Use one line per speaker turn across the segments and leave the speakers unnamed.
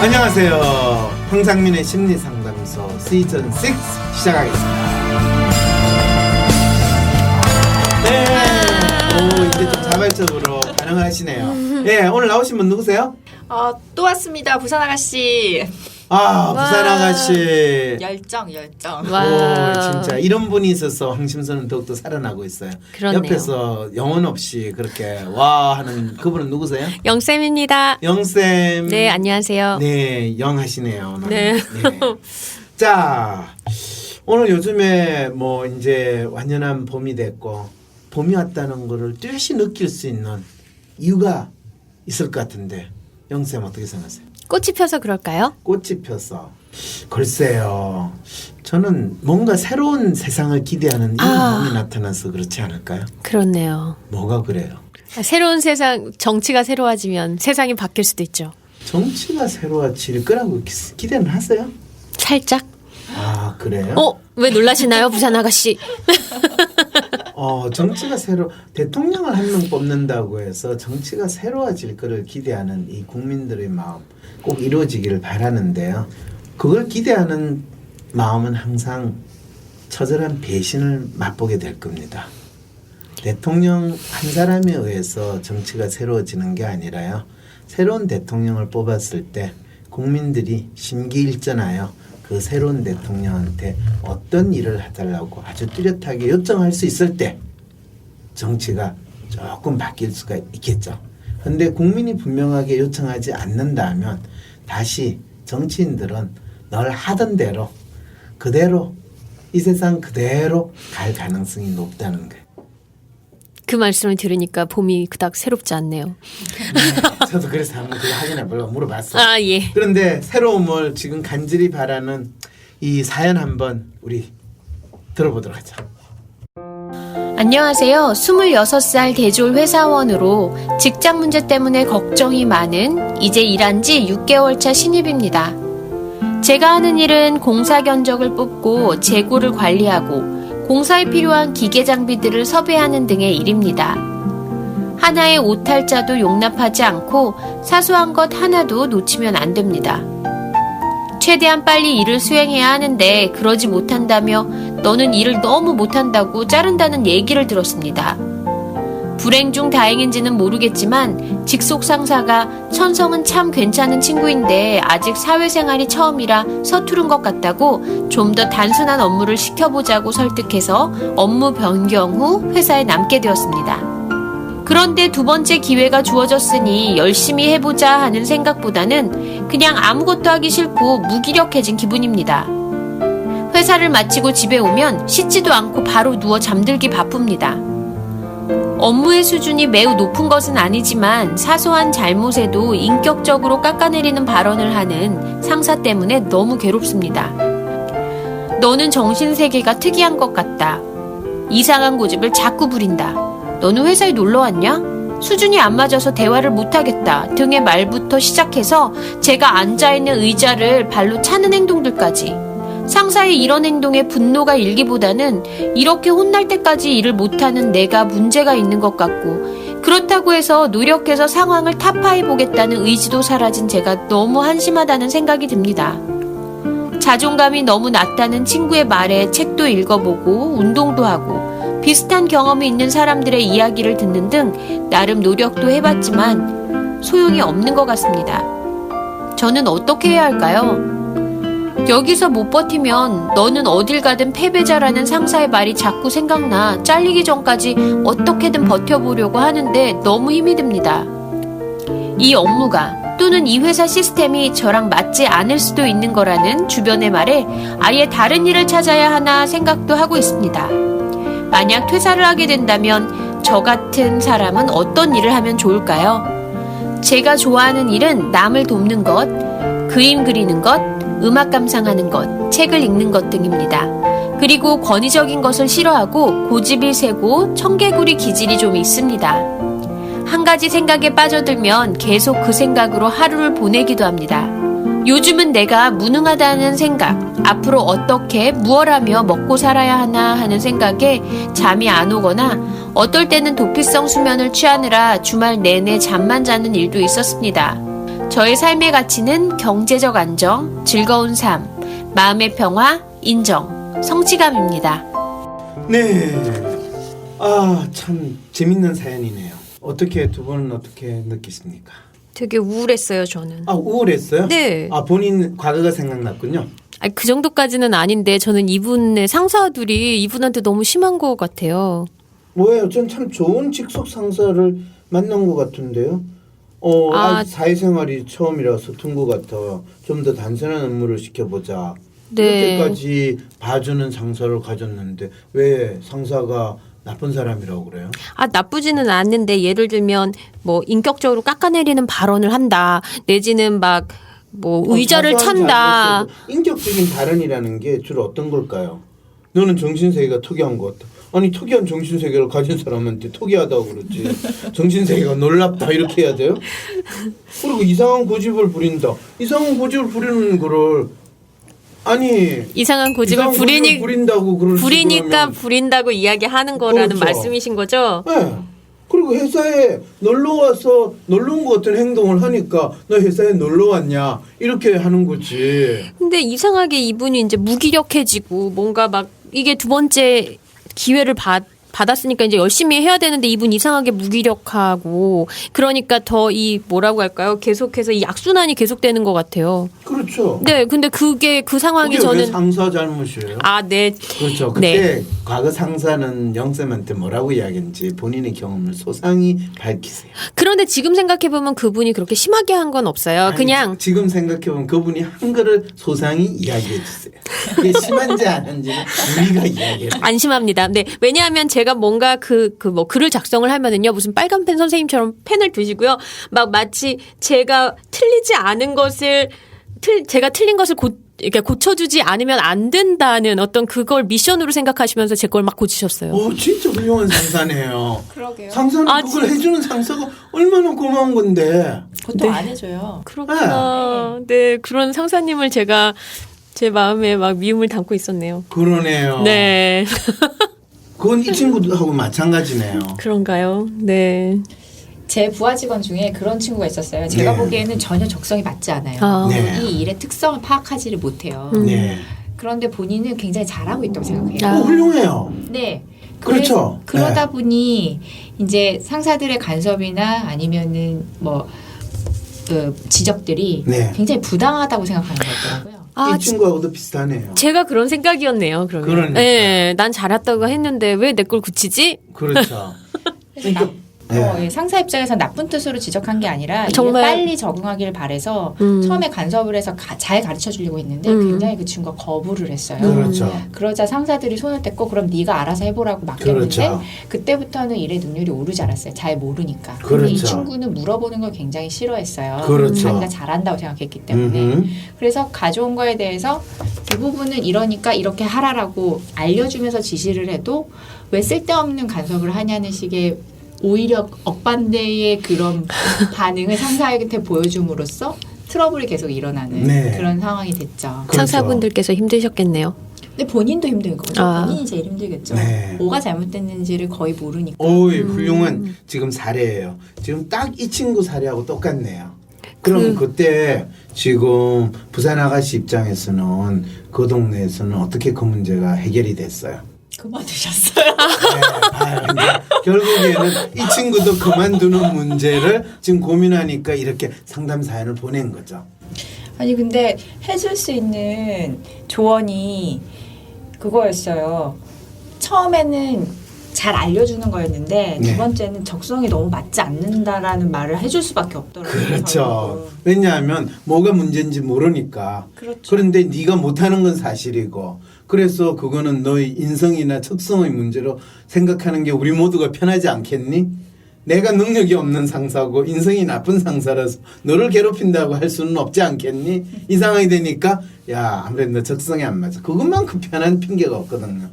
안녕하세요. 황상민의 심리상담소 시즌 6 시작하겠습니다. 네, 오, 이제 좀 자발적으로 반응을 하시네요. 네, 오늘 나오신 분 누구세요?
또 왔습니다. 부산 아가씨.
아, 부산 아가씨.
열정.
오, 진짜 이런 분이 있어서 황심선은 더욱더 살아나고 있어요.
그렇네요.
옆에서 영혼 없이 그렇게 와 하는 그분은 누구세요?
영쌤입니다.
영쌤.
네, 안녕하세요.
네, 영하시네요.
네.
네. 자, 오늘 요즘에 뭐 이제 완연한 봄이 됐고 봄이 왔다는 거를 뚜렷이 느낄 수 있는 이유가 있을 것 같은데 영쌤 어떻게 생각하세요?
꽃이 펴서 그럴까요?
꽃이 펴서 글쎄요. 저는 뭔가 새로운 세상을 기대하는 이런 봄이 나타나서 그렇지 않을까요?
그렇네요.
뭐가 그래요?
새로운 세상, 정치가 새로워지면 세상이 바뀔 수도 있죠.
정치가 새로워질 거라고 기대는 하세요?
살짝?
아, 그래요?
왜 놀라시나요, 부산 아가씨?
정치가 대통령을 한 명 뽑는다고 해서 정치가 새로워질 거를 기대하는 이 국민들의 마음 꼭 이루어지기를 바라는데요. 그걸 기대하는 마음은 항상 처절한 배신을 맛보게 될 겁니다. 대통령 한 사람에 의해서 정치가 새로워지는 게 아니라요. 새로운 대통령을 뽑았을 때 국민들이 심기일전하여 그 새로운 대통령한테 어떤 일을 해달라고 아주 뚜렷하게 요청할 수 있을 때 정치가 조금 바뀔 수가 있겠죠. 그런데 국민이 분명하게 요청하지 않는다면 다시 정치인들은 늘 하던 대로 그대로 이 세상 그대로 갈 가능성이 높다는 거예요.
그 말씀을 들으니까 봄이 그닥 새롭지 않네요.
네, 저도 그래서 한번 그거 확인해 보려고 물어봤어요.
아, 예.
그런데 새로움을 지금 간절히 바라는 이 사연 한번 우리 들어보도록 하죠.
안녕하세요. 26살 대졸 회사원으로 직장 문제 때문에 걱정이 많은 이제 일한 지 6개월 차 신입입니다. 제가 하는 일은 공사 견적을 뽑고 재고를 관리하고 공사에 필요한 기계 장비들을 섭외하는 등의 일입니다. 하나의 오탈자도 용납하지 않고 사소한 것 하나도 놓치면 안 됩니다. 최대한 빨리 일을 수행해야 하는데 그러지 못한다며 너는 일을 너무 못한다고 자른다는 얘기를 들었습니다. 불행 중 다행인지는 모르겠지만 직속 상사가 천성은 참 괜찮은 친구인데 아직 사회생활이 처음이라 서투른 것 같다고 좀 더 단순한 업무를 시켜보자고 설득해서 업무 변경 후 회사에 남게 되었습니다. 그런데 두 번째 기회가 주어졌으니 열심히 해보자 하는 생각보다는 그냥 아무것도 하기 싫고 무기력해진 기분입니다. 회사를 마치고 집에 오면 씻지도 않고 바로 누워 잠들기 바쁩니다. 업무의 수준이 매우 높은 것은 아니지만 사소한 잘못에도 인격적으로 깎아내리는 발언을 하는 상사 때문에 너무 괴롭습니다. 너는 정신세계가 특이한 것 같다. 이상한 고집을 자꾸 부린다. 너는 회사에 놀러 왔냐? 수준이 안 맞아서 대화를 못하겠다 등의 말부터 시작해서 제가 앉아있는 의자를 발로 차는 행동들까지. 상사의 이런 행동에 분노가 일기보다는 이렇게 혼날 때까지 일을 못하는 내가 문제가 있는 것 같고 그렇다고 해서 노력해서 상황을 타파해보겠다는 의지도 사라진 제가 너무 한심하다는 생각이 듭니다. 자존감이 너무 낮다는 친구의 말에 책도 읽어보고 운동도 하고 비슷한 경험이 있는 사람들의 이야기를 듣는 등 나름 노력도 해봤지만 소용이 없는 것 같습니다. 저는 어떻게 해야 할까요? 여기서 못 버티면 너는 어딜 가든 패배자라는 상사의 말이 자꾸 생각나 잘리기 전까지 어떻게든 버텨보려고 하는데 너무 힘이 듭니다. 이 업무가 또는 이 회사 시스템이 저랑 맞지 않을 수도 있는 거라는 주변의 말에 아예 다른 일을 찾아야 하나 생각도 하고 있습니다. 만약 퇴사를 하게 된다면 저 같은 사람은 어떤 일을 하면 좋을까요? 제가 좋아하는 일은 남을 돕는 것, 그림 그리는 것, 음악 감상하는 것, 책을 읽는 것 등입니다. 그리고 권위적인 것을 싫어하고 고집이 세고 청개구리 기질이 좀 있습니다. 한 가지 생각에 빠져들면 계속 그 생각으로 하루를 보내기도 합니다. 요즘은 내가 무능하다는 생각, 앞으로 어떻게 무얼 하며 먹고 살아야 하나 하는 생각에 잠이 안 오거나 어떨 때는 도피성 수면을 취하느라 주말 내내 잠만 자는 일도 있었습니다. 저의 삶의 가치는 경제적 안정, 즐거운 삶, 마음의 평화, 인정, 성취감입니다.
네. 아, 참 재밌는 사연이네요. 어떻게 두 분은 어떻게 느끼십니까?
되게 우울했어요, 저는.
아, 우울했어요?
네.
아, 본인 과거가 생각났군요.
아니, 그 정도까지는 아닌데 저는 이분의 상사들이 이분한테 너무 심한 것 같아요.
뭐예요? 전 참 좋은 직속 상사를 만난 것 같은데요. 사회생활이 처음이라서 둔 것 같아요. 좀 더 단순한 업무를 시켜보자.
네.
이렇게까지 봐주는 상사를 가졌는데 왜 상사가 나쁜 사람이라고 그래요?
아, 나쁘지는 않는데 예를 들면 뭐 인격적으로 깎아내리는 발언을 한다. 내지는 막 뭐 의자를
사소한
찬다.
잘못에도 인격적인 발언이라는 게 주로 어떤 걸까요? 너는 정신세계가 특이한 것 같다. 아니 특이한 정신세계를 가진 사람한테 특이하다고 그러지. 정신세계가 놀랍다 이렇게 해야 돼요? 그리고 이상한 고집을 부린다. 이상한 고집을 부리는 거를 아니
이상한 고집을
이상한 고집을 부린다고 그럴
부리니까 부린다고 이야기하는 거라는
그렇죠.
말씀이신 거죠?
네. 그리고 회사에 놀러 와서 놀러 온 것 같은 행동을 하니까 너 회사에 놀러 왔냐 이렇게 하는 거지.
근데 이상하게 이분이 이제 무기력해지고 뭔가 막 이게 두 번째 기회를 받았으니까 이제 열심히 해야 되는데 이분 이상하게 무기력하고 그러니까 더 이 뭐라고 할까요? 계속해서 이 악순환이 계속되는 것 같아요.
그렇죠.
네, 근데 그게 그 상황이
그게 왜
저는
상사 잘못이에요?
아, 네.
그렇죠. 그때 과거 상사는 영쌤한테 뭐라고 이야기했는지 본인의 경험을 소상히 밝히세요.
그런데 지금 생각해 보면 그분이 그렇게 심하게 한 건 없어요.
아니,
그냥
지금 생각해 보면 그분이 한 거를 소상히 이야기해 주세요. 그게 심한지 안 한지는 우리가 이야기해.
안심합니다. 네. 왜냐하면 제가 뭔가 뭐 글을 작성을 하면은요, 무슨 빨간 펜 선생님처럼 펜을 두시고요, 막 마치 제가 틀리지 않은 것을, 제가 틀린 것을 이렇게 고쳐주지 않으면 안 된다는 어떤 그걸 미션으로 생각하시면서 제 걸 막 고치셨어요.
오, 진짜 훌륭한 상사네요.
그러게요.
상사는
아,
그걸 해주는 상사가 얼마나 고마운 건데.
보통 안 해줘요.
그렇구나. 네. 그런 상사님을 제가 제 마음에 막 미움을 담고 있었네요.
그러네요.
네.
그건 이 친구하고 마찬가지네요.
그런가요? 네.
제 부하 직원 중에 그런 친구가 있었어요. 제가
네.
보기에는 전혀 적성이 맞지 않아요.
아.
네.
이 일의 특성을 파악하지를 못해요.
네.
그런데 본인은 굉장히 잘하고 있다고 생각해요.
아.
훌륭해요.
네.
그렇죠.
그러다
네.
보니 이제 상사들의 간섭이나 아니면은 뭐 지적들이
네.
굉장히 부당하다고 생각하는 거더라고요.
아,
이 친구하고도 비슷하네요.
제가 그런 생각이었네요. 그러면.
그러니까.
네, 난 잘했다고 했는데 왜 내 걸 고치지?
그렇죠.
그래서
네.
예, 상사 입장에서 나쁜 뜻으로 지적한 게 아니라
정말.
이게 빨리 적응하기를 바래서 처음에 간섭을 해서 잘 가르쳐 주려고 했는데 굉장히 그 친구가 거부를 했어요.
그렇죠.
그러자 상사들이 손을 뗐고 그럼 네가 알아서 해보라고 맡겼는데
그렇죠.
그때부터는 일의 능률이 오르지 않았어요. 잘 모르니까. 근데
그렇죠.
이 친구는 물어보는 걸 굉장히 싫어했어요.
그렇죠.
자기가 잘한다고 생각했기 때문에.
음흠.
그래서 가져온 거에 대해서 이 부분은 이러니까 이렇게 하라라고 알려주면서 지시를 해도 왜 쓸데없는 간섭을 하냐는 식의 오히려 억반대의 그런 반응을 상사에게 보여줌으로써 트러블이 계속 일어나는
네.
그런 상황이 됐죠.
그렇죠.
상사분들께서 힘드셨겠네요.
근데 본인도 힘든 거죠.
아.
본인이 제일 힘들겠죠.
네.
뭐가 잘못됐는지를 거의 모르니까.
오이 훌륭한 지금 사례예요. 지금 딱 이 친구 사례하고 똑같네요. 그럼 그때 지금 부산 아가씨 입장에서는 그 동네에서는 어떻게 그 문제가 해결이 됐어요?
그만두셨어요.
네, 결국에는 이 친구도 그만두는 문제를 지금 고민하니까 이렇게 상담 사연을 보낸 거죠.
아니 근데 해줄 수 있는 조언이 그거였어요. 처음에는 잘 알려주는 거였는데
네.
두 번째는 적성이 너무 맞지 않는다라는 말을 해줄 수밖에 없더라고요.
그렇죠.
결국은.
왜냐하면 뭐가 문제인지 모르니까.
그렇죠.
그런데 네가 못하는 건 사실이고 그래서 그거는 너의 인성이나 척성의 문제로 생각하는 게 우리 모두가 편하지 않겠니? 내가 능력이 없는 상사고 인성이 나쁜 상사라서 너를 괴롭힌다고 할 수는 없지 않겠니? 이 상황이 되니까 야 아무래도 너 적성이 안 맞아. 그것만큼 편한 핑계가 없거든요.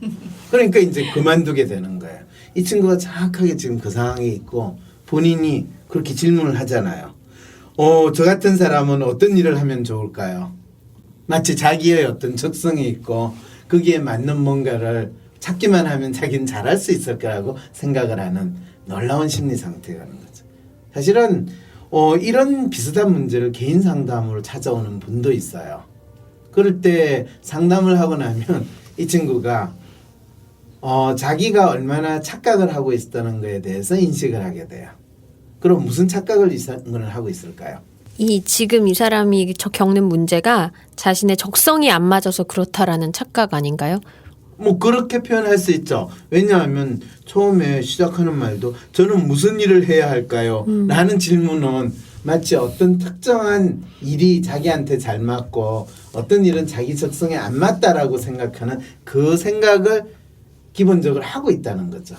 그러니까 이제 그만두게 되는 거예요. 이 친구가 정확하게 지금 그 상황에 있고 본인이 그렇게 질문을 하잖아요. 저 같은 사람은 어떤 일을 하면 좋을까요? 마치 자기의 어떤 적성이 있고 거기에 맞는 뭔가를 찾기만 하면 자기는 잘할 수 있을 거라고 생각을 하는 놀라운 심리 상태가 하는 거죠. 사실은 이런 비슷한 문제를 개인 상담으로 찾아오는 분도 있어요. 그럴 때 상담을 하고 나면 이 친구가 자기가 얼마나 착각을 하고 있었다는 거에 대해서 인식을 하게 돼요. 그럼 무슨 착각을 이 사람은 하고 있을까요?
지금 이 사람이 겪는 문제가 자신의 적성이 안 맞아서 그렇다라는 착각 아닌가요?
뭐 그렇게 표현할 수 있죠. 왜냐하면 처음에 시작하는 말도 저는 무슨 일을 해야 할까요? 라는 질문은 마치 어떤 특정한 일이 자기한테 잘 맞고 어떤 일은 자기 적성에 안 맞다라고 생각하는 그 생각을 기본적으로 하고 있다는 거죠.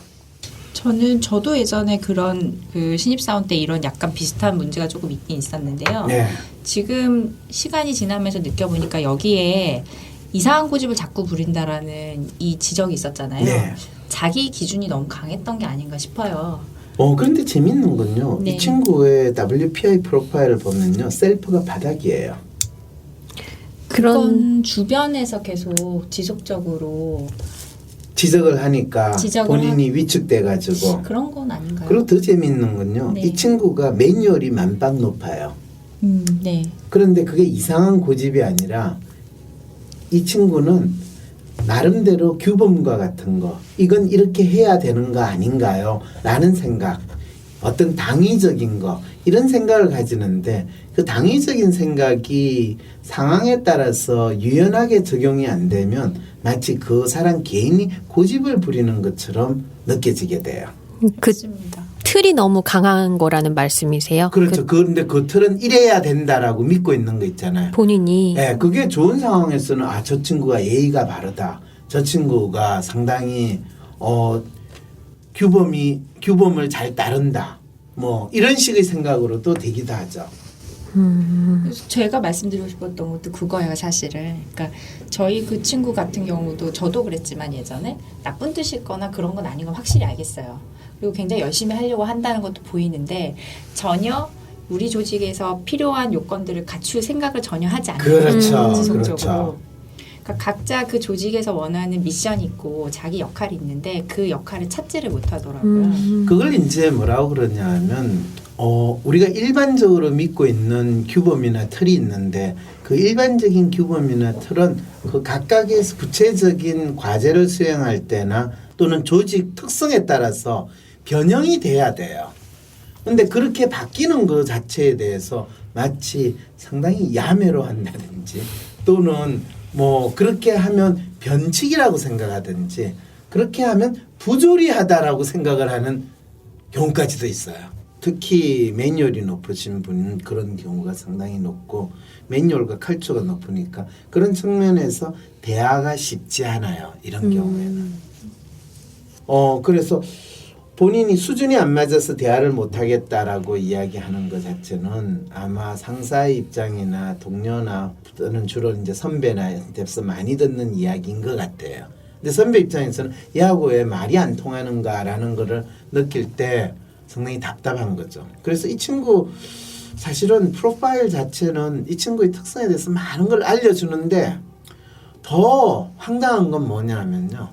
저도 예전에 그런 그 신입사원 때 이런 약간 비슷한 문제가 조금 있긴 있었는데요.
네.
지금 시간이 지나면서 느껴보니까 여기에 이상한 고집을 자꾸 부린다라는 이 지적이 있었잖아요.
네.
자기 기준이 너무 강했던 게 아닌가 싶어요.
그런데 재밌는 건요.
네.
이 친구의 WPI 프로파일을 보면요. 셀프가 바닥이에요.
그건 주변에서 계속 지속적으로
지적을 하니까 본인이 위축돼가지고.
그런 건 아닌가요?
그리고 더 재밌는 건요.
네.
이 친구가 매뉴얼이 만빵 높아요.
네.
그런데 그게 이상한 고집이 아니라 이 친구는 나름대로 규범과 같은 거 이건 이렇게 해야 되는 거 아닌가요? 라는 생각 어떤 당위적인 거 이런 생각을 가지는데 그 당위적인 생각이 상황에 따라서 유연하게 적용이 안 되면 마치 그 사람 개인이 고집을 부리는 것처럼 느껴지게 돼요.
맞습니다.
틀이 너무 강한 거라는 말씀이세요?
그렇죠. 그런데 그 틀은 이래야 된다라고 믿고 있는 거 있잖아요.
본인이.
네, 그게 좋은 상황에서는 저 친구가 예의가 바르다. 저 친구가 상당히 규범을 잘 따른다. 뭐 이런 식의 생각으로도 되기도 하죠.
그래서 제가 말씀드리고 싶었던 것도 그거예요, 사실은. 그러니까 저희 그 친구 같은 경우도 저도 그랬지만 예전에 나쁜 뜻이거나 그런 건 아닌 건 확실히 알겠어요. 그리고 굉장히 열심히 하려고 한다는 것도 보이는데 전혀 우리 조직에서 필요한 요건들을 갖출 생각을 전혀 하지 않는
그렇죠.
거예요, 지속적으로.
그렇죠.
그러니까 각자 그 조직에서 원하는 미션이 있고 자기 역할이 있는데 그 역할을 찾지를 못하더라고요.
그걸 이제 뭐라고 그러냐 하면 우리가 일반적으로 믿고 있는 규범이나 틀이 있는데 그 일반적인 규범이나 틀은 그 각각의 구체적인 과제를 수행할 때나 또는 조직 특성에 따라서 변형이 돼야 돼요. 근데 그렇게 바뀌는 것 자체에 대해서 마치 상당히 야매로 한다든지 또는 뭐 그렇게 하면 변칙이라고 생각하든지 그렇게 하면 부조리하다라고 생각을 하는 경우까지도 있어요. 특히 매뉴얼이 높으신 분은 그런 경우가 상당히 높고 매뉴얼과 컬처가 높으니까 그런 측면에서 대화가 쉽지 않아요. 이런 경우에는. 그래서 본인이 수준이 안 맞아서 대화를 못 하겠다라고 이야기하는 것 자체는 아마 상사의 입장이나 동료나 또는 주로 이제 선배나한테서 많이 듣는 이야기인 것 같아요. 근데 선배 입장에서는 얘하고 왜 말이 안 통하는가라는 거를 느낄 때 상당히 답답한 거죠. 그래서 이 친구 사실은 프로파일 자체는 이 친구의 특성에 대해서 많은 걸 알려주는데 더 황당한 건 뭐냐면요.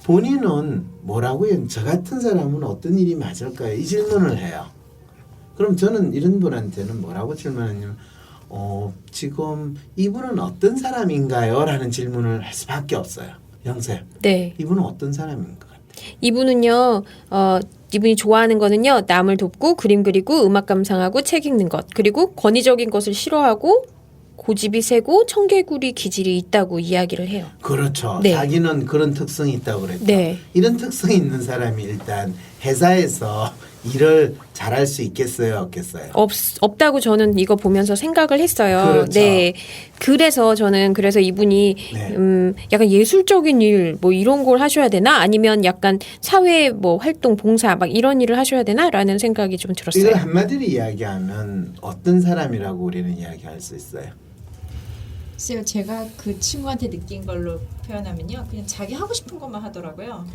본인은 뭐라고요? 저 같은 사람은 어떤 일이 맞을까요? 이 질문을 해요. 그럼 저는 이런 분한테는 뭐라고 질문하냐면 지금 이분은 어떤 사람인가요? 라는 질문을 할 수밖에 없어요. 영세.
네.
이분은 어떤 사람인 것 같아요?
이분은요, 이분이 좋아하는 거는요, 남을 돕고 그림 그리고 음악 감상하고 책 읽는 것, 그리고 권위적인 것을 싫어하고 고집이 세고 청개구리 기질이 있다고 이야기를 해요.
그렇죠.
네.
자기는 그런 특성이 있다고 그랬죠.
네.
이런 특성이 있는 사람이 일단 회사에서 일을 잘할 수 있겠어요? 없겠어요?
없다고 저는 이거 보면서 생각을 했어요.
그렇죠.
네. 그래서 저는 이분이
네.
약간 예술적인 일 뭐 이런 걸 하셔야 되나? 아니면 약간 사회 뭐 활동 봉사 막 이런 일을 하셔야 되나라는 생각이 좀 들었어요.
이걸 한마디로 이야기하면 어떤 사람이라고 우리는 이야기할 수 있어요?
글쎄요, 제가 그 친구한테 느낀 걸로 표현하면요, 그냥 자기 하고 싶은 것만 하더라고요.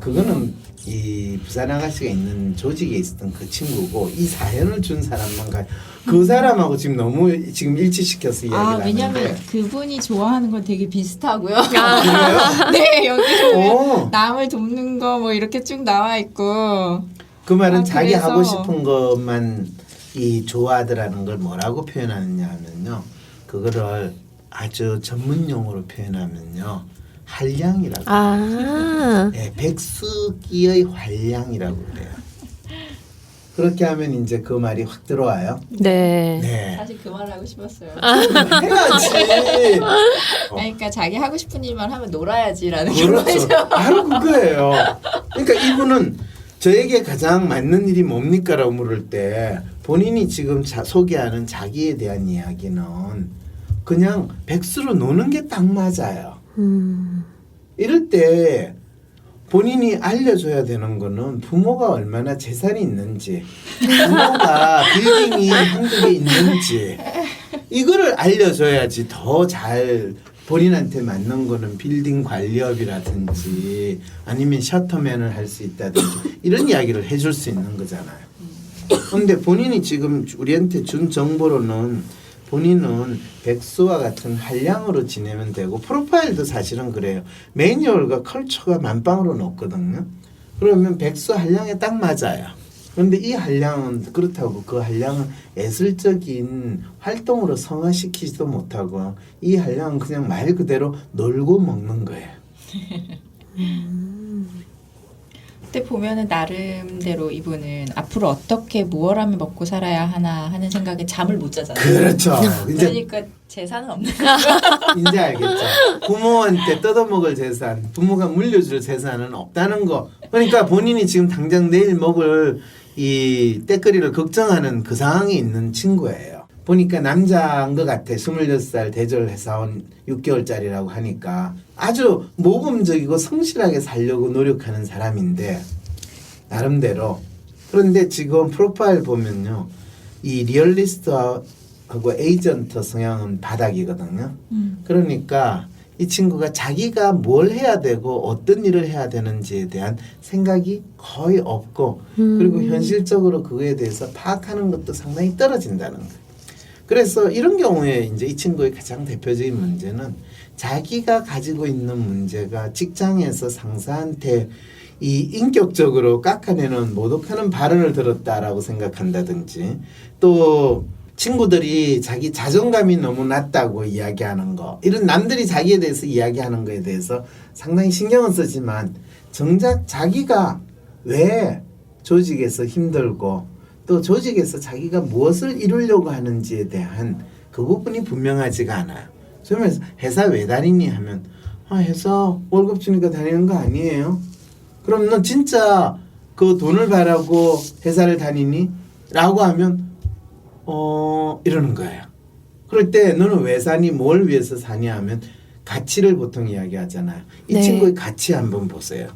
그거는 이 부산 아가씨가 있는 조직에 있었던 그 친구고 이 사연을 준 사람만 가요. 그 사람하고 지금 너무 지금 일치시켜서 이야기를 하는데.
왜냐면 그분이 좋아하는 건 되게 비슷하고요.
그래요?
네, 여기
오.
남을 돕는 거 뭐 이렇게 쭉 나와 있고.
그 말은 자기
그래서-
하고 싶은 것만 이 좋아하더라는 걸 뭐라고 표현하느냐 하면요. 그거를 아주 전문 용어로 표현하면요. 한량이라고.
아,
네, 백수기의 한량이라고 그래요. 그렇게 하면 이제 그 말이 확 들어와요.
네.
네.
사실 그 말을 하고 싶었어요.
해야지.
그러니까 자기 하고 싶은 일만 하면 놀아야지라는
그렇죠.
거죠.
바로 그거예요. 그러니까 이분은 저에게 가장 맞는 일이 뭡니까라고 물을 때 본인이 지금 소개하는 자기에 대한 이야기는 그냥 백수로 노는 게 딱 맞아요. 이럴 때 본인이 알려줘야 되는 거는 부모가 얼마나 재산이 있는지, 부모가 빌딩이 한두 개 있는지 이거를 알려줘야지 더 잘 본인한테 맞는 거는 빌딩 관리업이라든지 아니면 셔터맨을 할 수 있다든지 이런 이야기를 해줄 수 있는 거잖아요. 그런데 본인이 지금 우리한테 준 정보로는 본인은 백수와 같은 한량으로 지내면 되고 프로파일도 사실은 그래요. 매뉴얼과 컬처가 만빵으로 높거든요. 그러면 백수 한량에 딱 맞아요. 그런데 이 한량은 그렇다고 그 한량은 예술적인 활동으로 성화시키지도 못하고 이 한량은 그냥 말 그대로 놀고 먹는 거예요.
그때 보면은 나름대로 이분은 앞으로 어떻게 무엇 하면 먹고 살아야 하나 하는 생각에 잠을 못 자잖아요.
그렇죠. 이제
그러니까 재산은 없는
이제 알겠죠. 부모한테 뜯어먹을 재산, 부모가 물려줄 재산은 없다는 거. 그러니까 본인이 지금 당장 내일 먹을 이 때거리를 걱정하는 그 상황에 있는 친구예요. 보니까 남자인 것 같아. 26살 대졸 회사원 6개월짜리라고 하니까 아주 모범적이고 성실하게 살려고 노력하는 사람인데 나름대로. 그런데 지금 프로파일 보면요. 이 리얼리스트하고 에이전트 성향은 바닥이거든요. 그러니까 이 친구가 자기가 뭘 해야 되고 어떤 일을 해야 되는지에 대한 생각이 거의 없고 그리고 현실적으로 그거에 대해서 파악하는 것도 상당히 떨어진다는 거예요. 그래서 이런 경우에 이제 이 친구의 가장 대표적인 문제는 자기가 가지고 있는 문제가 직장에서 상사한테 이 인격적으로 깎아내는 모독하는 발언을 들었다라고 생각한다든지 또 친구들이 자기 자존감이 너무 낮다고 이야기하는 거 이런 남들이 자기에 대해서 이야기하는 거에 대해서 상당히 신경은 쓰지만 정작 자기가 왜 조직에서 힘들고 또 조직에서 자기가 무엇을 이루려고 하는지에 대한 그 부분이 분명하지가 않아요. 그러면서 회사 왜 다니니 하면 회사 월급 주니까 다니는 거 아니에요? 그럼 너 진짜 그 돈을 바라고 회사를 다니니? 라고 하면 이러는 거예요. 그럴 때 너는 왜 사니? 뭘 위해서 사냐 하면 가치를 보통 이야기하잖아요. 이
네.
친구의 가치 한번 보세요.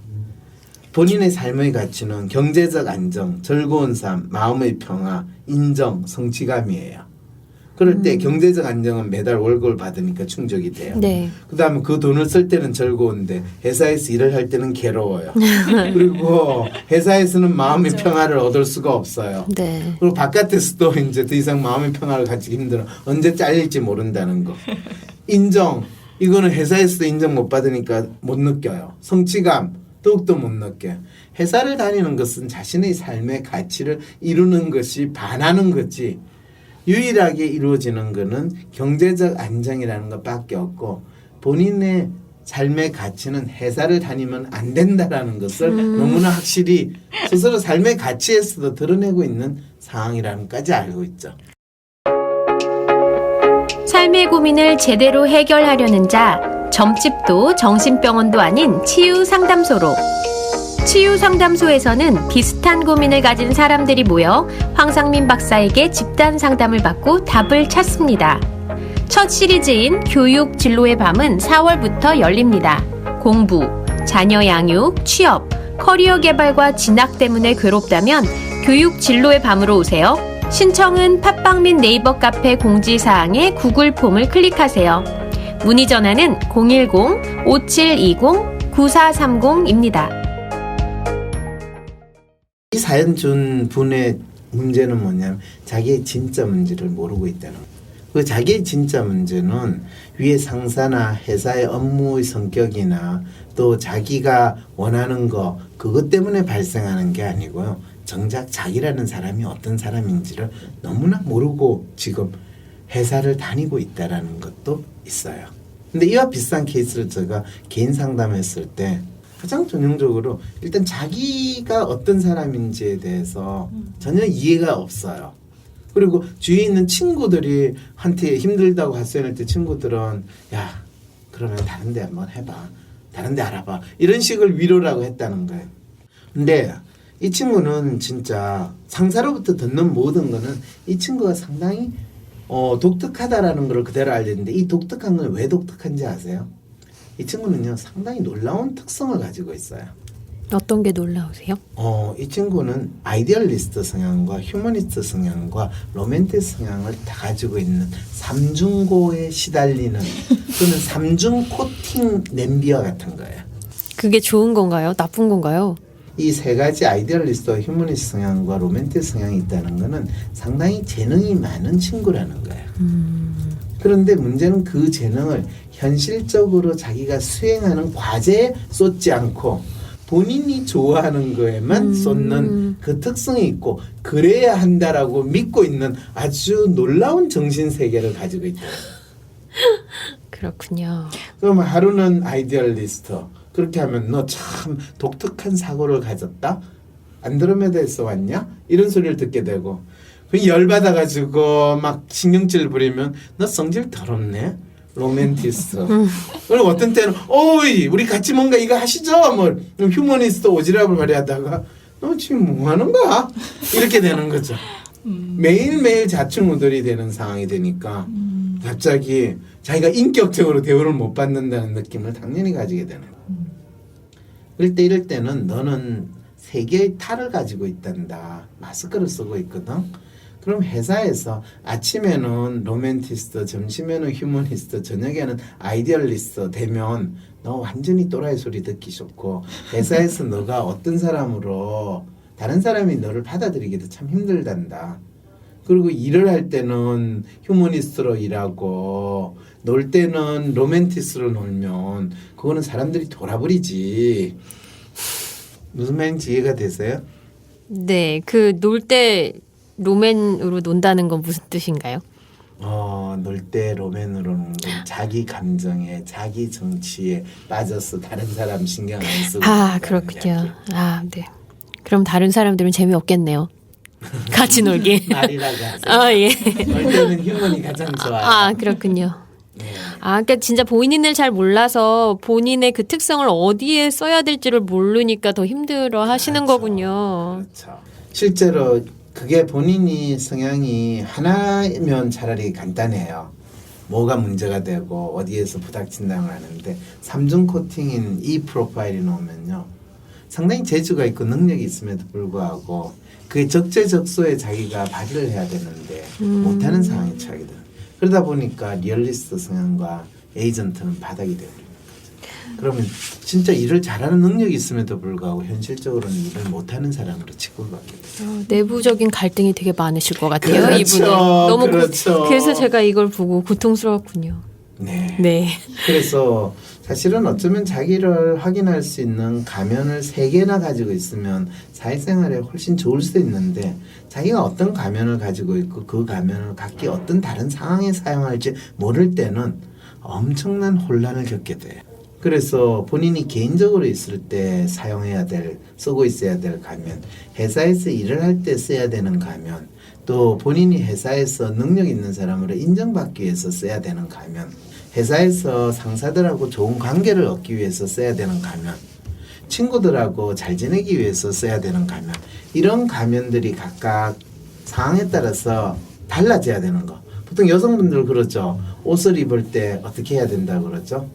본인의 삶의 가치는 경제적 안정, 즐거운 삶, 마음의 평화, 인정, 성취감이에요. 그럴 때 경제적 안정은 매달 월급을 받으니까 충족이 돼요.
네.
그다음에 그 돈을 쓸 때는 즐거운데 회사에서 일을 할 때는 괴로워요. 그리고 회사에서는 마음의 평화를 얻을 수가 없어요.
네.
그리고 바깥에서도 이제 더 이상 마음의 평화를 가지기 힘들어. 언제 잘릴지 모른다는 거. 인정. 이거는 회사에서도 인정 못 받으니까 못 느껴요. 성취감. 더욱더 못 느껴요. 회사를 다니는 것은 자신의 삶의 가치를 이루는 것이 반하는 거지. 유일하게 이루어지는 것은 경제적 안정이라는 것밖에 없고 본인의 삶의 가치는 회사를 다니면 안 된다라는 것을 너무나 확실히 스스로 삶의 가치에서도 드러내고 있는 상황이라는 것까지 알고 있죠.
삶의 고민을 제대로 해결하려는 자, 점집도 정신병원도 아닌 치유상담소로. 치유상담소에서는 비슷한 고민을 가진 사람들이 모여 황상민 박사에게 집단 상담을 받고 답을 찾습니다. 첫 시리즈인 교육 진로의 밤은 4월부터 열립니다. 공부, 자녀 양육, 취업, 커리어 개발과 진학 때문에 괴롭다면 교육 진로의 밤으로 오세요. 신청은 팟빵 및 네이버 카페 공지사항의 구글 폼을 클릭하세요. 문의 전화는 010-5720-9430입니다.
이 사연 준 분의 문제는 뭐냐면 자기의 진짜 문제를 모르고 있다는 거예요. 그 자기의 진짜 문제는 위에 상사나 회사의 업무의 성격이나 또 자기가 원하는 거 그것 때문에 발생하는 게 아니고요. 정작 자기라는 사람이 어떤 사람인지를 너무나 모르고 지금 회사를 다니고 있다라는 것도 있어요. 근데 이와 비슷한 케이스를 제가 개인 상담했을 때 가장 전형적으로 일단 자기가 어떤 사람인지에 대해서 전혀 이해가 없어요. 그리고 주위에 있는 친구들이 한테 힘들다고 하소연할 때 친구들은 야 그러면 다른 데 한번 해봐. 다른 데 알아봐. 이런 식을 위로라고 했다는 거예요. 근데 이 친구는 진짜 상사로부터 듣는 모든 거는 이 친구가 상당히 독특하다라는 걸 그대로 알렸는데 이 독특한 건 왜 독특한지 아세요? 이 친구는요 상당히 놀라운 특성을 가지고 있어요.
어떤 게 놀라우세요?
이 친구는 아이디얼리스트 성향과 휴머니스트 성향과 로맨틱 성향을 다 가지고 있는 삼중고에 시달리는 또는 삼중 코팅 냄비와 같은 거예요.
그게 좋은 건가요? 나쁜 건가요?
이 세 가지 아이디얼리스트와 휴머니스트 성향과 로맨틱 성향이 있다는 것은 상당히 재능이 많은 친구라는 거예요. 그런데 문제는 그 재능을 현실적으로 자기가 수행하는 과제에 쏟지 않고 본인이 좋아하는 거에만 쏟는 그 특성이 있고 그래야 한다라고 믿고 있는 아주 놀라운 정신세계를 가지고 있다.
그렇군요.
그럼 하루는 아이디얼리스트. 그렇게 하면 너 참 독특한 사고를 가졌다? 안드로메다에서 왔냐? 이런 소리를 듣게 되고 열받아가지고 막 신경질 부리면 너 성질 더럽네? 로맨티스트. 그리고 어떤 때는 어이 우리 같이 뭔가 이거 하시죠? 뭐 휴머니스트 오지랖을 발휘하다가 너 지금 뭐 하는 거야? 이렇게 되는 거죠. 매일매일 좌충우돌이 되는 상황이 되니까 갑자기 자기가 인격적으로 대우를 못 받는다는 느낌을 당연히 가지게 되는 거예요. 이럴 때는 너는 세 개의 탈을 가지고 있단다. 마스크를 쓰고 있거든. 그럼 회사에서 아침에는 로맨티스트, 점심에는 휴머니스트, 저녁에는 아이디얼리스트 되면 너 완전히 또라이 소리 듣기 좋고 회사에서 너가 어떤 사람으로 다른 사람이 너를 받아들이기도 참 힘들단다. 그리고 일을 할 때는 휴머니스트로 일하고 놀 때는 로맨티스트로 놀면 그거는 사람들이 돌아버리지. 무슨 말인지 이해가 되세요?
네, 그 놀 때 로맨으로 논다는 건 무슨 뜻인가요?
놀 때 로맨으로 노는 건 자기 감정에 자기 정치에 빠져서 다른 사람 신경 안 쓰고
그렇군요. 네. 그럼 다른 사람들은 재미없겠네요. 같이 놀기.
말이라고 하세요.
예.
놀 때는 휴먼이 가장 좋아요.
그렇군요.
네.
그러니까 진짜 본인을 잘 몰라서 본인의 그 특성을 어디에 써야 될지를 모르니까 더 힘들어 하시는
그렇죠.
거군요.
그렇죠. 실제로 그게 본인이 성향이 하나면 차라리 간단해요. 뭐가 문제가 되고 어디에서 부닥친다고 하는데 삼중 코팅인 이 프로파일이 나오면요. 상당히 재주가 있고 능력이 있음에도 불구하고 그게 적재적소에 자기가 발휘를 해야 되는데 못하는 상황에 처하게 돼요. 그러다 보니까 리얼리스트 성향과 에이전트는 바닥이 되어버리는 거죠. 그러면 진짜 일을 잘하는 능력이 있음에도 불구하고 현실적으로는 일을 못하는 사람으로 취급을 받게 돼요.
내부적인 갈등이 되게 많으실 것 같아요.
그렇죠.
이분은 너무
그렇죠.
그래서 제가 이걸 보고 고통스러웠군요.
네. 그래서 사실은 어쩌면 자기를 확인할 수 있는 가면을 3개나 가지고 있으면 사회생활에 훨씬 좋을 수도 있는데 자기가 어떤 가면을 가지고 있고 그 가면을 각기 어떤 다른 상황에 사용할지 모를 때는 엄청난 혼란을 겪게 돼요. 그래서 본인이 개인적으로 있을 때 사용해야 될, 쓰고 있어야 될 가면, 회사에서 일을 할 때 써야 되는 가면, 또 본인이 회사에서 능력 있는 사람으로 인정받기 위해서 써야 되는 가면, 회사에서 상사들하고 좋은 관계를 얻기 위해서 써야 되는 가면, 친구들하고 잘 지내기 위해서 써야 되는 가면, 이런 가면들이 각각 상황에 따라서 달라져야 되는 거. 보통 여성분들 그러죠. 옷을 입을 때 어떻게 해야 된다고 그러죠?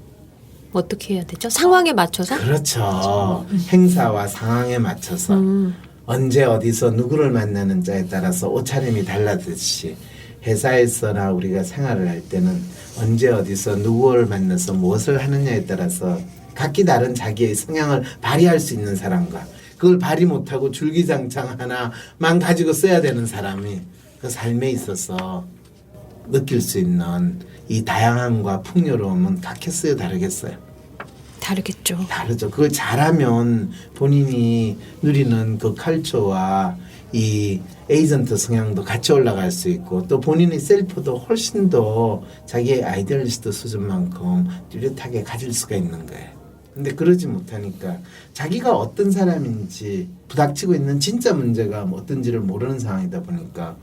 어떻게 해야 되죠? 상황에 맞춰서?
그렇죠. 행사와 상황에 맞춰서 언제 어디서 누구를 만나는 자에 따라서 옷차림이 달라듯이 회사에서나 우리가 생활을 할 때는 언제 어디서 누구를 만나서 무엇을 하느냐에 따라서 각기 다른 자기의 성향을 발휘할 수 있는 사람과 그걸 발휘 못하고 줄기장창 하나만 가지고 써야 되는 사람이 그 삶에 있어서 느낄 수 있는 이 다양함과 풍요로움은 같겠어요, 다르겠어요?
다르겠죠.
다르죠. 그걸 잘하면 본인이 누리는 그 컬처와 이 에이전트 성향도 같이 올라갈 수 있고 또 본인의 셀프도 훨씬 더 자기의 아이디얼리스트 수준만큼 뚜렷하게 가질 수가 있는 거예요. 근데 그러지 못하니까 자기가 어떤 사람인지 부닥치고 있는 진짜 문제가 뭐 어떤지를 모르는 상황이다 보니까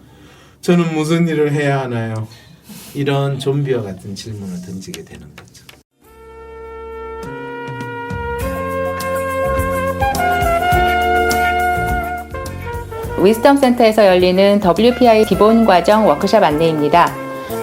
저는 무슨 일을 해야 하나요? 이런 좀비와 같은 질문을 던지게 되는 거죠.
위스덤 센터에서 열리는 WPI 기본 과정 워크숍 안내입니다.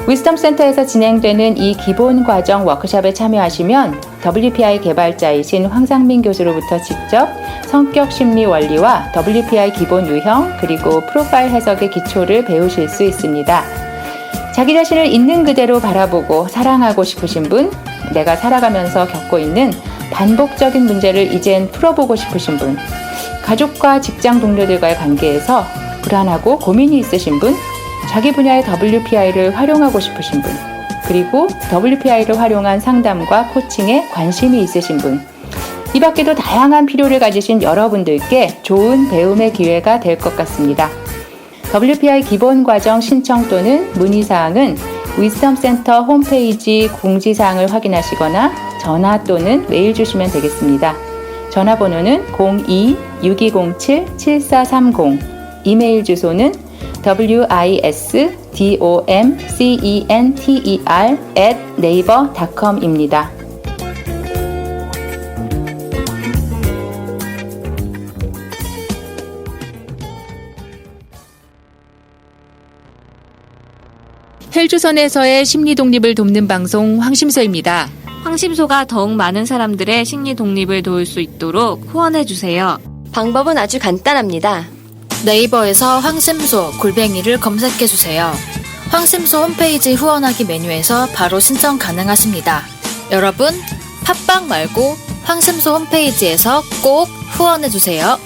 위스덤 센터에서 진행되는 이 기본 과정 워크숍에 참여하시면 WPI 개발자이신 황상민 교수로부터 직접 성격 심리 원리와 WPI 기본 유형 그리고 프로파일 해석의 기초를 배우실 수 있습니다. 자기 자신을 있는 그대로 바라보고 사랑하고 싶으신 분, 내가 살아가면서 겪고 있는 반복적인 문제를 이젠 풀어보고 싶으신 분, 가족과 직장 동료들과의 관계에서 불안하고 고민이 있으신 분, 자기 분야의 WPI를 활용하고 싶으신 분, 그리고 WPI를 활용한 상담과 코칭에 관심이 있으신 분, 이 밖에도 다양한 필요를 가지신 여러분들께 좋은 배움의 기회가 될 것 같습니다. WPI 기본 과정 신청 또는 문의사항은 위스덤 센터 홈페이지 공지사항을 확인하시거나 전화 또는 메일 주시면 되겠습니다. 전화번호는 02-6207-7430, 이메일 주소는 wisdomcenter@naver.com입니다.
헬조선에서의 심리 독립을 돕는 방송 황심소입니다.
황심소가 더욱 많은 사람들의 심리 독립을 도울 수 있도록 후원해주세요.
방법은 아주 간단합니다.
네이버에서 황심소 골뱅이를 검색해주세요. 황심소 홈페이지 후원하기 메뉴에서 바로 신청 가능하십니다. 여러분, 팟빵 말고 황심소 홈페이지에서 꼭 후원해주세요.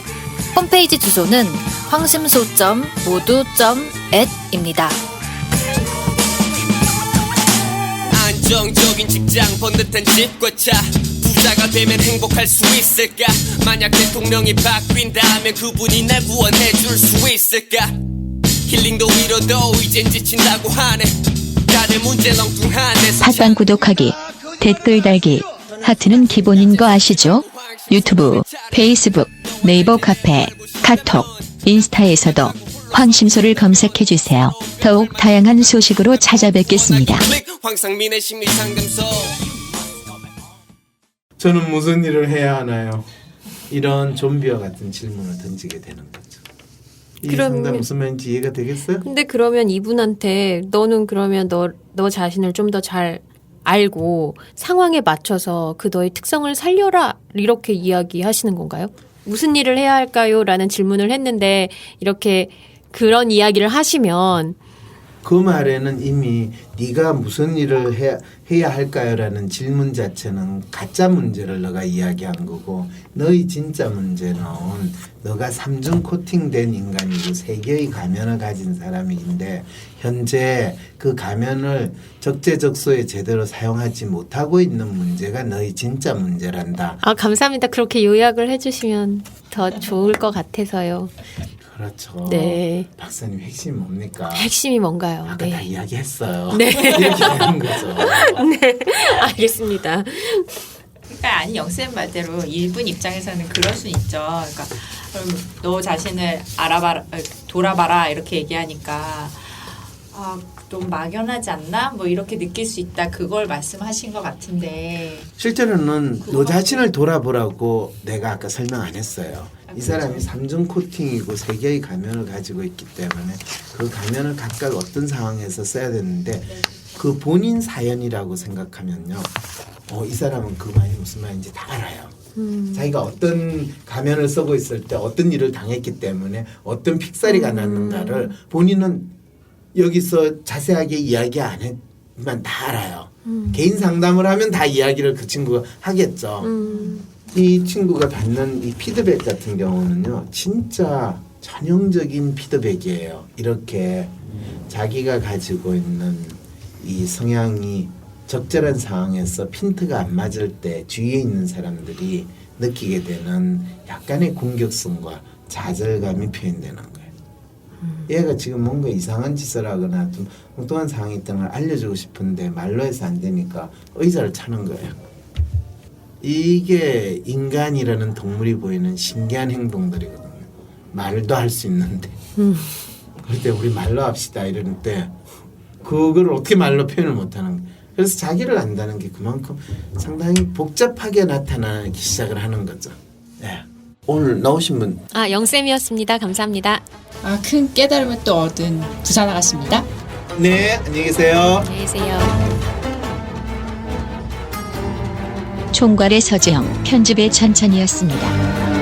홈페이지 주소는 황심소.modu.at입니다.
안정적인 직장, 번듯한 집과 차, 부자가 되면 행복할 수 있을까? 만약 대통령이 바뀐다면 그분이 날 구원해 줄 수 있을까? 힐링도 위로도 이젠 지친다고 하네. 다들 문제 엉뚱한데
팟빵 구독하기, 댓글 달기, 하트는 기본인 거 아시죠? 유튜브, 페이스북, 네이버 카페, 카톡, 인스타에서도 황심소를 검색해주세요. 더욱 다양한 소식으로 찾아뵙겠습니다.
황상민의 심리상담소.
저는 무슨 일을 해야 하나요? 이런 좀비와 같은 질문을 던지게 되는 거죠. 이 상담 무슨 말인지 이해가 되겠어요?
근데 그러면 이분한테 너는 그러면 너 자신을 좀 더 잘 알고 상황에 맞춰서 그 너의 특성을 살려라 이렇게 이야기하시는 건가요? 무슨 일을 해야 할까요? 라는 질문을 했는데 이렇게 그런 이야기를 하시면
그 말에는 이미 네가 무슨 일을 해야 할까요라는 질문 자체는 가짜 문제를 너가 이야기한 거고 너의 진짜 문제는 너가 3중 코팅된 인간이고 3개의 가면을 가진 사람인데 현재 그 가면을 적재적소에 제대로 사용하지 못하고 있는 문제가 너의 진짜 문제란다.
아 감사합니다. 그렇게 요약을 해주시면 더 좋을 것 같아서요.
그렇죠.
네.
박사님 핵심이 뭡니까?
핵심이 뭔가요?
아까 다 이야기했어요.
네.
이렇게 되는 거죠.
네, 알겠습니다.
그러니까 아니 영쌤 말대로 일본 입장에서는 그럴 수 있죠. 그러니까 그럼 너 자신을 알아봐라, 돌아봐라 이렇게 얘기하니까 좀 막연하지 않나? 뭐 이렇게 느낄 수 있다. 그걸 말씀하신 것 같은데
실제로는 너 자신을 돌아보라고 내가 아까 설명 안 했어요. 이 사람이 3중 코팅이고 3개의 가면을 가지고 있기 때문에 그 가면을 각각 어떤 상황에서 써야 되는데 그 본인 사연이라고 생각하면요. 이 사람은 그 말이 무슨 말인지 다 알아요. 자기가 어떤 가면을 쓰고 있을 때 어떤 일을 당했기 때문에 어떤 픽사리가 났는가를 본인은 여기서 자세하게 이야기 안 했지만 다 알아요. 개인 상담을 하면 다 이야기를 그 친구가 하겠죠. 이 친구가 받는 이 피드백 같은 경우는요. 진짜 전형적인 피드백이에요. 이렇게 자기가 가지고 있는 이 성향이 적절한 상황에서 핀트가 안 맞을 때 주위에 있는 사람들이 느끼게 되는 약간의 공격성과 좌절감이 표현되는 거예요. 얘가 지금 뭔가 이상한 짓을 하거나 좀 엉뚱한 상황이 있다는 걸 알려주고 싶은데 말로 해서 안 되니까 의자를 차는 거예요. 이게 인간이라는 동물이 보이는 신기한 행동들이거든요. 말도 할 수 있는데 그럴 때 우리 말로 합시다 이럴 때 그걸 어떻게 말로 표현을 못하는 거예요. 그래서 자기를 안다는 게 그만큼 상당히 복잡하게 나타나기 시작을 하는 거죠. 네. 오늘 나오신 분
영쌤이었습니다. 감사합니다.
큰 깨달음을 또 얻은 부산 아가씨입니다.
네, 안녕히 계세요.
안녕히 계세요.
총괄의 서재영, 편집의 천천이었습니다.